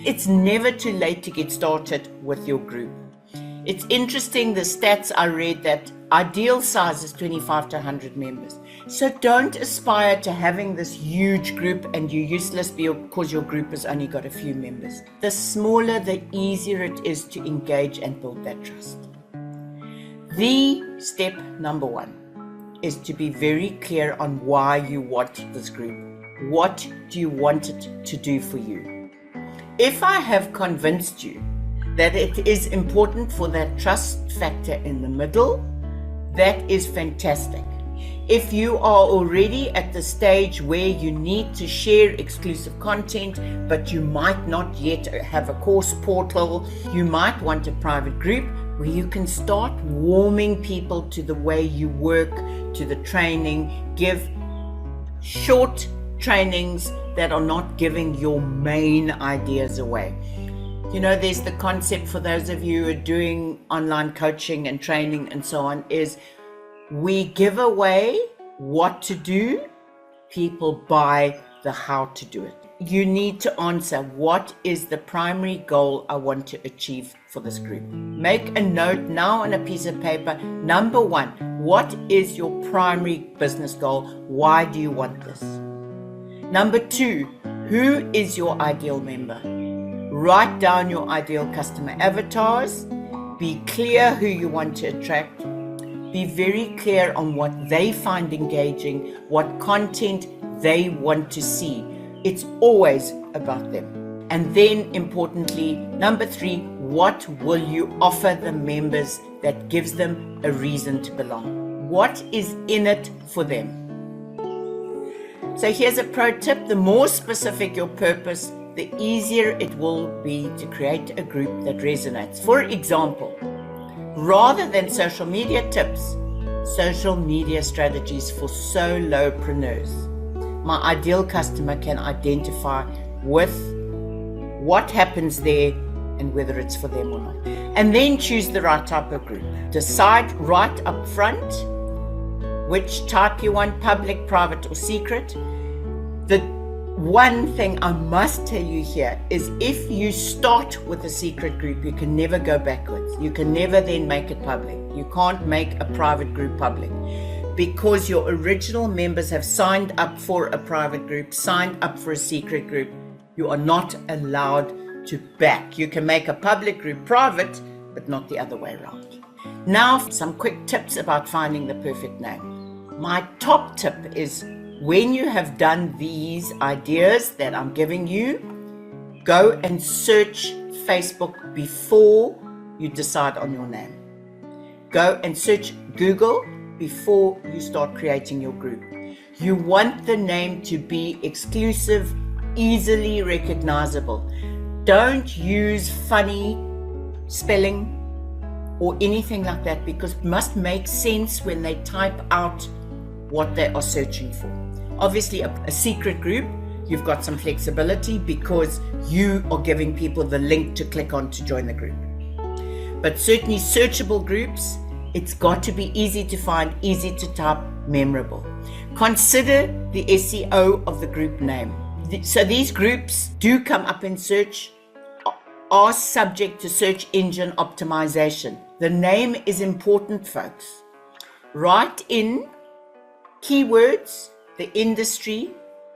it's never too late to get started with your group. It's interesting, the stats I read that ideal size is 25 to 100 members. So don't aspire to having this huge group and you're useless because your group has only got a few members. The smaller, the easier it is to engage and build that trust. The step number 1 is to be very clear on why you want this group. What do you want it to do for you? If I have convinced you that it is important for that trust factor in the middle, that is fantastic. If you are already at the stage where you need to share exclusive content, but you might not yet have a course portal, you might want a private group where you can start warming people to the way you work, to the training, give short trainings that are not giving your main ideas away. You know, there's the concept for those of you who are doing online coaching and training and so on, is we give away what to do, people buy the how to do it. You need to answer, what is the primary goal I want to achieve for this group? Make a note now on a piece of paper. Number 1, what is your primary business goal? Why do you want this? Number 2, who is your ideal member? Write down your ideal customer avatars. Be clear who you want to attract. Be very clear on what they find engaging, what content they want to see. It's always about them. And then importantly, number 3, what will you offer the members that gives them a reason to belong? What is in it for them? So here's a pro tip. The more specific your purpose, the easier it will be to create a group that resonates. For example, rather than social media tips, social media strategies for solopreneurs. My ideal customer can identify with what happens there and whether it's for them or not. And then choose the right type of group. Decide right up front which type you want, public, private, or secret. The one thing I must tell you here is if you start with a secret group, you can never go backwards. You can never then make it public. You can't make a private group public because your original members have signed up for a private group, signed up for a secret group. You are not allowed to back. You can make a public group private, but not the other way around. Now, some quick tips about finding the perfect name. My top tip is, when you have done these ideas that I'm giving you, go and search Facebook before you decide on your name. Go and search Google before you start creating your group. You want the name to be exclusive, easily recognizable. Don't use funny spelling or anything like that, because it must make sense when they type out what they are searching for. Obviously, a secret group, you've got some flexibility because you are giving people the link to click on to join the group. But certainly searchable groups, it's got to be easy to find, easy to type, memorable. Consider the SEO of the group name. So these groups do come up in search, are subject to search engine optimization. The name is important, folks. Write in keywords, the industry,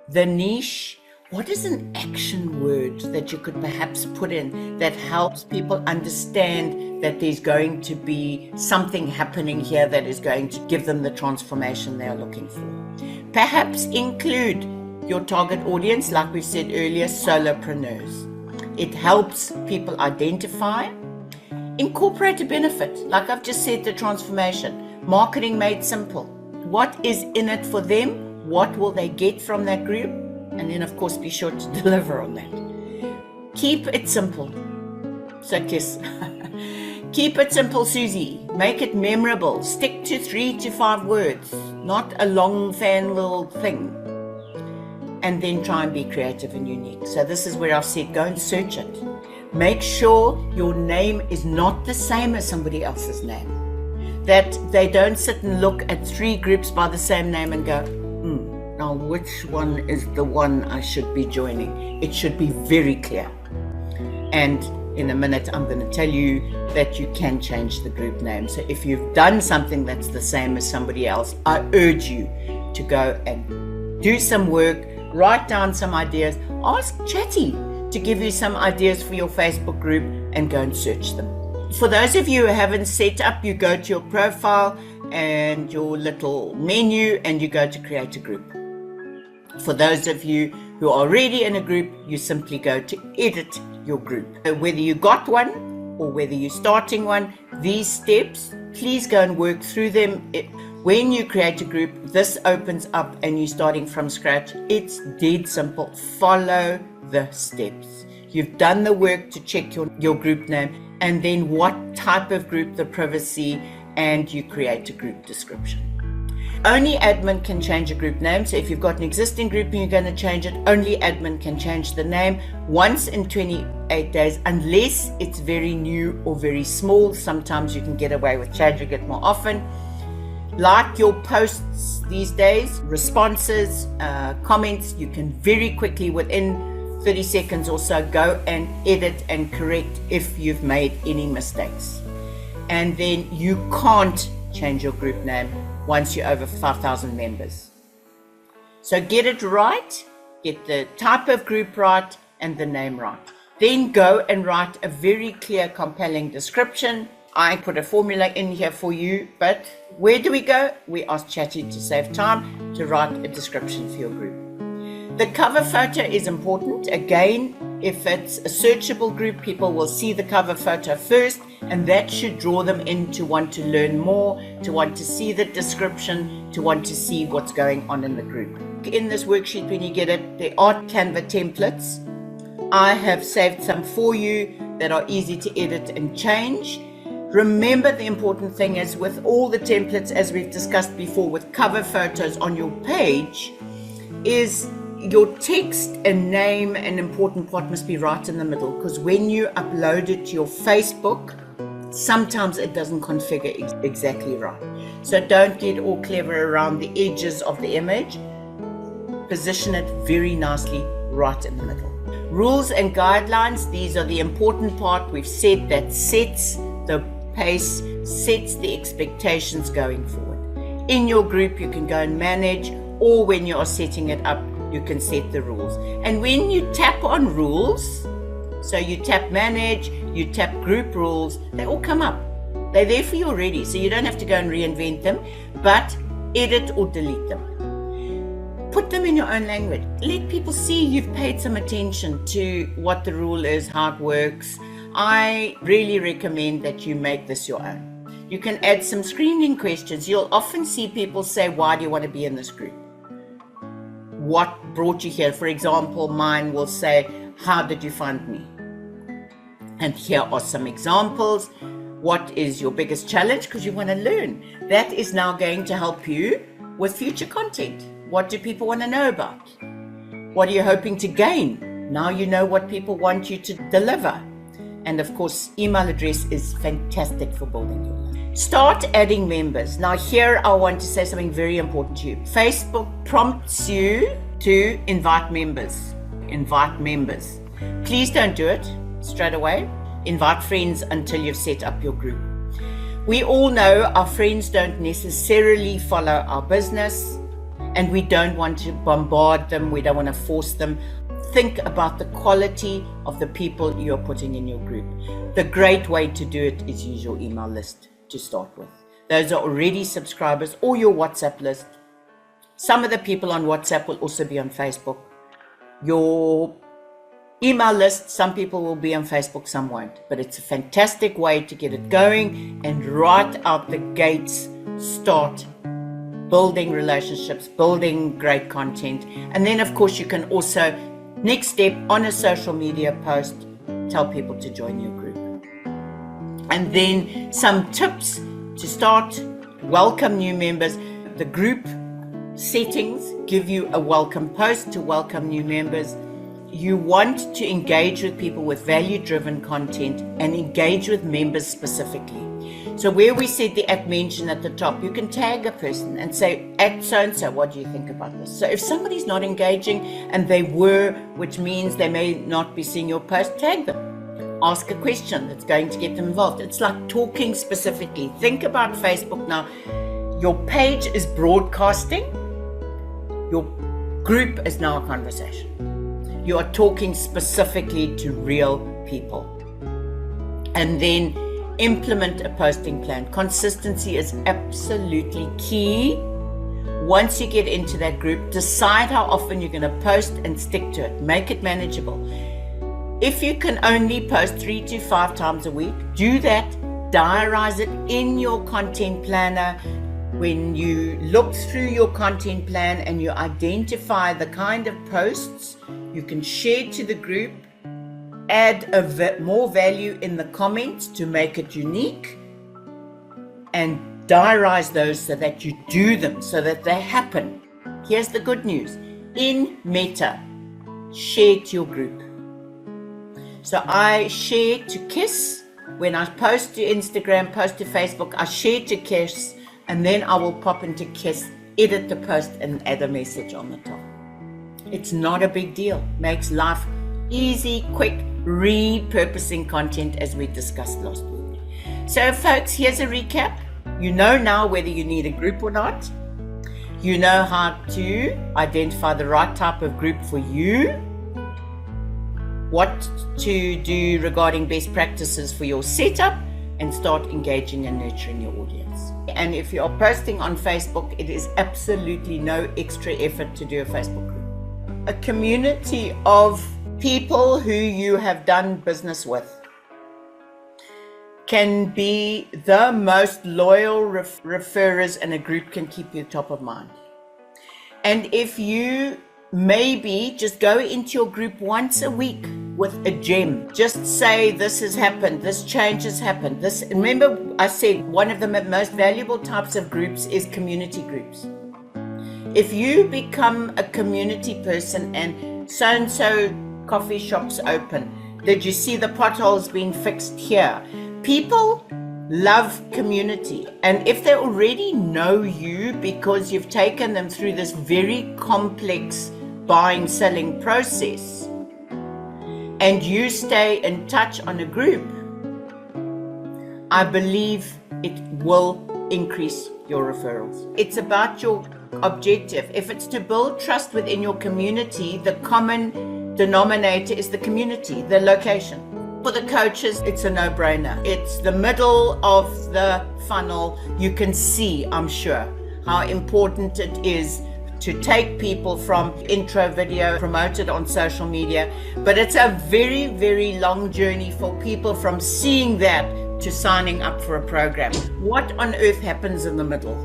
the niche. What is an action word that you could perhaps put in that helps people understand that there's going to be something happening here that is going to give them the transformation they are looking for? Perhaps include your target audience, like we said earlier, solopreneurs. It helps people identify. Incorporate a benefit, like I've just said, the transformation. Marketing made simple. What is in it for them? What will they get from that group? And then, of course, be sure to deliver on that. Keep it simple. So, kiss. Keep it simple, Suze. Make it memorable. Stick to 3 to 5 words, not a long fan little thing. And then try and be creative and unique. So this is where I've said, go and search it. Make sure your name is not the same as somebody else's name. That they don't sit and look at 3 groups by the same name and go, now which one is the one I should be joining? It should be very clear. And in a minute, I'm going to tell you that you can change the group name. So if you've done something that's the same as somebody else, I urge you to go and do some work, write down some ideas, ask Chatty to give you some ideas for your Facebook group, and go and search them. For those of you who haven't set up, you go to your profile and your little menu and you go to create a group. For those of you who are already in a group, you simply go to edit your group. Whether you got one or whether you're starting one, these steps, please go and work through them. When you create a group, this opens up and you're starting from scratch. It's dead simple. Follow the steps. You've done the work to check your group name, and then what type of group, the privacy, and you create a group description. Only admin can change a group name. So if you've got an existing group and you're going to change it, only admin can change the name once in 28 days, unless it's very new or very small. Sometimes you can get away with changing it more often. Like your posts these days, responses, comments, you can very quickly, within 30 seconds or so, go and edit and correct if you've made any mistakes. And then you can't change your group name once you're over 5,000 members. So get it right, get the type of group right and the name right. Then go and write a very clear, compelling description. I put a formula in here for you, but where do we go? We ask Chatty to save time to write a description for your group. The cover photo is important. Again, if it's a searchable group, people will see the cover photo first, and that should draw them in to want to learn more, to want to see the description, to want to see what's going on in the group. In this worksheet, when you get it, there are Canva templates. I have saved some for you that are easy to edit and change. Remember, the important thing is, with all the templates, as we've discussed before, with cover photos on your page, is your text and name, an important part, must be right in the middle, because when you upload it to your Facebook, sometimes it doesn't configure exactly right. So don't get all clever around the edges of the image. Position it very nicely right in the middle. Rules and guidelines, these are the important part. We've said that sets the pace, sets the expectations going forward. In your group, you can go and manage, or when you are setting it up, you can set the rules. And when you tap on rules, so you tap manage, you tap group rules, they all come up. They're there for you already, so you don't have to go and reinvent them, but edit or delete them. Put them in your own language. Let people see you've paid some attention to what the rule is, how it works. I really recommend that you make this your own. You can add some screening questions. You'll often see people say, why do you want to be in this group? What brought you here? For example, mine will say, how did you find me? And here are some examples. What is your biggest challenge? Because you want to learn. That is now going to help you with future content. What do people want to know about? What are you hoping to gain? Now you know what people want you to deliver. And of course, email address is fantastic for building your list. Start adding members. Now here I want to say something very important to you. Facebook prompts you to invite members. Invite members. Please don't do it straight away. Invite friends until you've set up your group. We all know our friends don't necessarily follow our business, and we don't want to bombard them. We don't want to force them. Think about the quality of the people you're putting in your group. The great way to do it is use your email list to start with. Those are already subscribers, or your WhatsApp list. Some of the people on WhatsApp will also be on Facebook. Your email list, some people will be on Facebook, some won't. But it's a fantastic way to get it going, and right out the gates, start building relationships, building great content. And then of course you can also, next step, on a social media post, tell people to join your group. And then some tips to start, welcome new members. The group settings give you a welcome post to welcome new members. You want to engage with people with value-driven content and engage with members specifically. So where we said the @mention at the top, you can tag a person and say, @so-and-so, what do you think about this? So if somebody's not engaging, and they were, which means they may not be seeing your post, tag them. ask a question that's going to get them involved. It's like talking specifically. Think about Facebook now. Your page is broadcasting. Your group is now a conversation. You are talking specifically to real people. And then implement a posting plan. Consistency is absolutely key. Once you get into that group, decide how often you're going to post and stick to it. Make it manageable. If you can only post 3 to 5 times a week, do that. Diarize it in your content planner. When you look through your content plan and you identify the kind of posts you can share to the group, add more value in the comments to make it unique, and diarize those so that you do them, so that they happen. Here's the good news. In Meta, share to your group. So I share to KISS. When I post to Instagram, post to Facebook, I share to KISS, and then I will pop into KISS, edit the post, and add a message on the top. It's not a big deal. Makes life easy, quick, repurposing content as we discussed last week. So folks, here's a recap. You know now whether you need a group or not. You know how to identify the right type of group for you. What to do regarding best practices for your setup, and start engaging and nurturing your audience. And if you are posting on Facebook, it is absolutely no extra effort to do a Facebook group. A community of people who you have done business with can be the most loyal referrers, and a group can keep you top of mind. And if you maybe just go into your group once a week with a gem, just say this has happened, this change has happened. Remember I said one of the most valuable types of groups is community groups. If you become a community person and so coffee shops open, did you see the potholes being fixed here? People love community, and if they already know you because you've taken them through this very complex buying, selling process, and you stay in touch on a group, I believe it will increase your referrals. It's about your objective. If it's to build trust within your community, the common denominator is the community, the location. For the coaches, it's a no-brainer. It's the middle of the funnel. You can see, I'm sure, how important it is to take people from intro video, promote it on social media. But it's a very, very long journey for people from seeing that to signing up for a program. What on earth happens in the middle?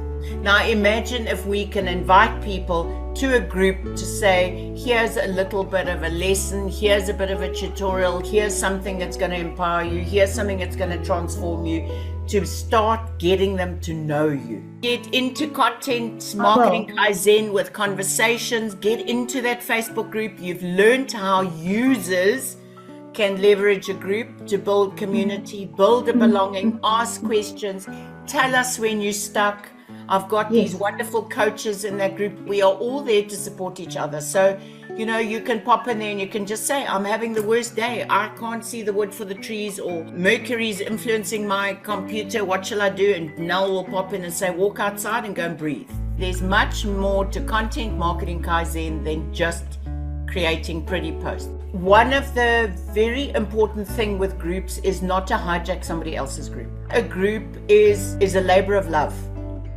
Now imagine if we can invite people to a group to say, here's a little bit of a lesson, here's a bit of a tutorial, here's something that's going to empower you, here's something that's going to transform you, to start getting them to know you. Get into content marketing Kaizen with conversations, get into that Facebook group. You've learned how users can leverage a group to build community, build a belonging, ask questions, tell us when you're stuck. I've got these wonderful coaches in that group. We are all there to support each other. So, you can pop in there and you can just say, I'm having the worst day. I can't see the wood for the trees, or Mercury's influencing my computer. What shall I do? And Nell will pop in and say, walk outside and go and breathe. There's much more to content marketing Kaizen than just creating pretty posts. One of the very important thing with groups is not to hijack somebody else's group. A group is a labor of love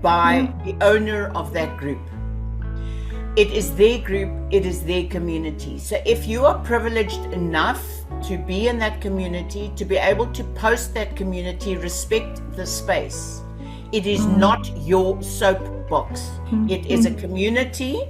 by the owner of that group. It is their group, it is their community. So if you are privileged enough to be in that community, to be able to post that community, respect the space. It is not your soapbox. It is a community,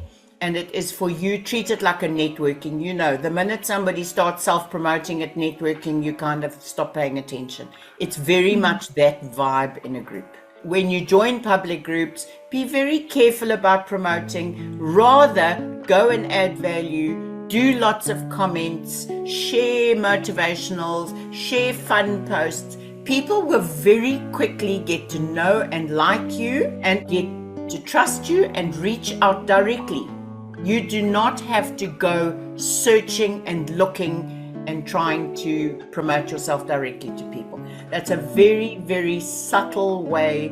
and it is for you. Treat it like a networking. The minute somebody starts self-promoting at networking, you kind of stop paying attention. It's very much that vibe in a group. When you join public groups, be very careful about promoting. Rather, go and add value, do lots of comments, share motivationals, share fun posts. People will very quickly get to know and like you and get to trust you and reach out directly. You do not have to go searching and looking and trying to promote yourself directly to people. That's a very, very subtle way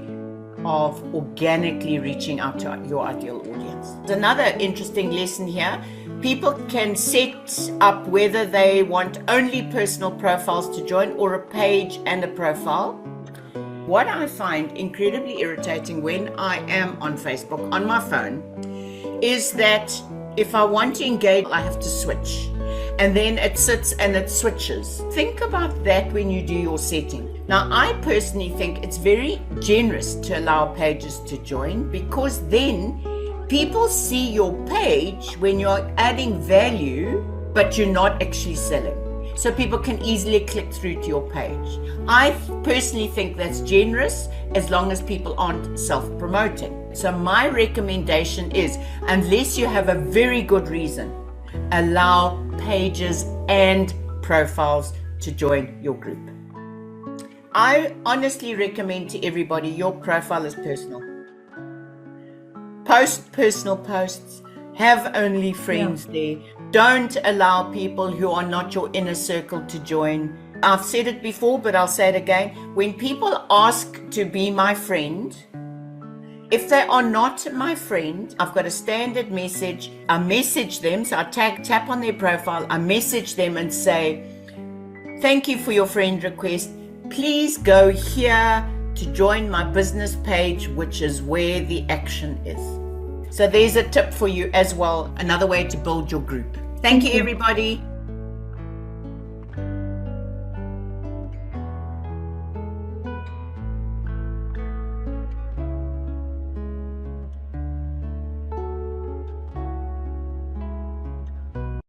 of organically reaching out to your ideal audience. There's another interesting lesson here. People can set up whether they want only personal profiles to join or a page and a profile. What I find incredibly irritating when I am on Facebook on my phone is that if I want to engage, I have to switch. And then it sits and it switches. Think about that when you do your setting. Now, I personally think it's very generous to allow pages to join, because then people see your page when you're adding value, but you're not actually selling. So people can easily click through to your page. I personally think that's generous as long as people aren't self-promoting. So my recommendation is, unless you have a very good reason, allow pages and profiles to join your group. I honestly recommend to everybody, your profile is personal. Post personal posts, have only friends there. Don't allow people who are not your inner circle to join. I've said it before, but I'll say it again. When people ask to be my friend, if they are not my friend, I've got a standard message. I message them, so I tap on their profile, I message them and say, thank you for your friend request. Please go here to join my business page, which is where the action is. So there's a tip for you as well, another way to build your group. Thank you, everybody.